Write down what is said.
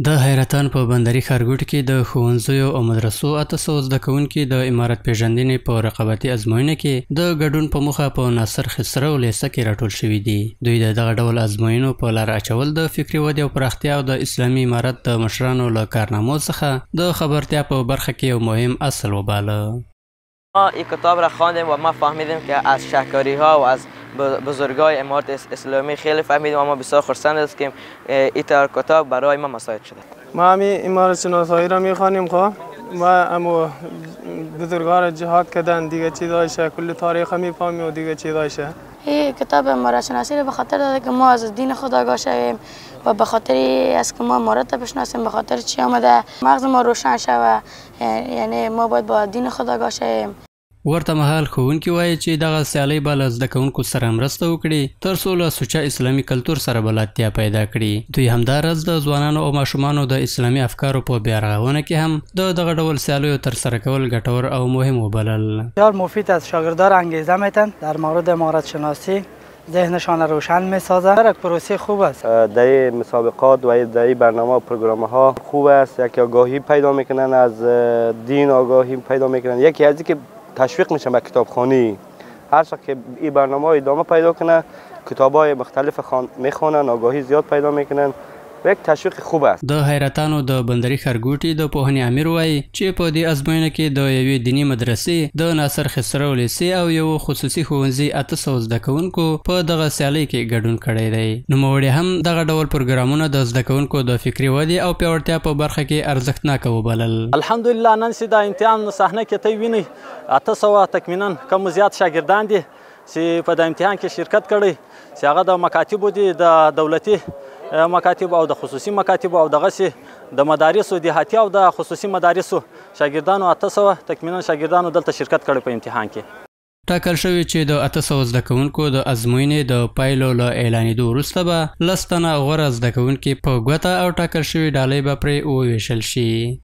د حیرتان په بندري ښارګوټي کې د ښوونځیو او مدرسو 800 زده کوونکي د عمارت پیژندنې په رقابتي ازموینه کې د ګډون په موخه په ناصر خسرو لیسه کې راټول شوي دي. دوی د دغه ډول ازموینو په لار اچول د فکري ودې او پراختیا او د اسلامي عمارت د مشرانو له کارنامو څخه د خبرتیا په برخه کې یو مهم اصل وباله. ما این کتاب را خواندیم و ما فهمیدیم که از شهکاری ها و از بزرگای امارت اسلامی خیلی فهمیدیم و ما بسیار خرسند است که این کتاب برای ما مساعد شده. ما همین امارت شناسایی را میخوانیم و اما بزرگان جهاد کردن دیگه چیزایشه، کل تاریخ میفهمیم و دیگه چیزایشه. این کتاب امارت شناسی را به خاطر داده که ما از دین خود آگاه شویم و به خاطر است که ما امارت را بشناسیم، به خاطر چی آمده مغز ما روشن شوه، یعنی ما باید با دین خود آگاه شویم. ورته مهال ښوونکي وایي چې دغه سیالۍ به له زده کوونکو سره مرسته وکړي تر څو له سوچه اسلامي کلتور سره بلدتیا پیدا کړي. دوی همداراز د ځوانانو او ماشومانو د اسلامي افکارو په بیارغونه کې هم د دغه ډول سیالیو ترسره کول ګټور او مهم وبلل. بسیار مفید از شاگردان انگیزه میتن در مورد امارت شناسی، ذهنشان روشن میسازه. یک پروسه خوب است. در مسابقات و در برنامه و پروگرام‌ها خوب است، یک آگاهی پیدا میکنن، از دین آگاهی پیدا میکنن. یکی از اینکه تشویق میشن به کتابخوانی. هر وقت که این برنامه ادامه پیدا کنه، کتاب‌های مختلف میخوانن، آگاهی زیاد پیدا میکنن. یک تشویق خوب است. د حیرتانو د بندري ښارګوټي د پوهنې امیر وایي چې په دې ازموینه کې د یوې دیني مدرسې د ناصر خسرو لیسې او یو خصوصي ښوونځي 800 زده کوونکو په دغه سیالۍ کې ګډون کړی دی. نوموړي هم دغه ډول پروګرامونه د زده کوونکو د فکري ودې او پیاوړتیا په برخه کې ارزښتناکه وبلل. الحمدلله نن چې د امتحان صحنه کې ته وینئ 800 تکمینا کم زیات شاګردان دي چې په د امتحان کې شرکت کړی، چې هغه د مکاتبو دي، د دولتي مکاتب او د خصوصي مکاتب او دغه د مدارسو دهاتي او د خصوصي مدارسو شاګردانو 800 تکمینا شاګردانو دلته شرکت کړی په امتحان کې. ټاکل شوی چې د 800 زده کوونکو د ازموینې د پایلو له اعلانېدو وروسته به 10 تنه غوره زده کوونکي په ګوته او ټاکل شوې ډالۍ به پرې وویشل شي.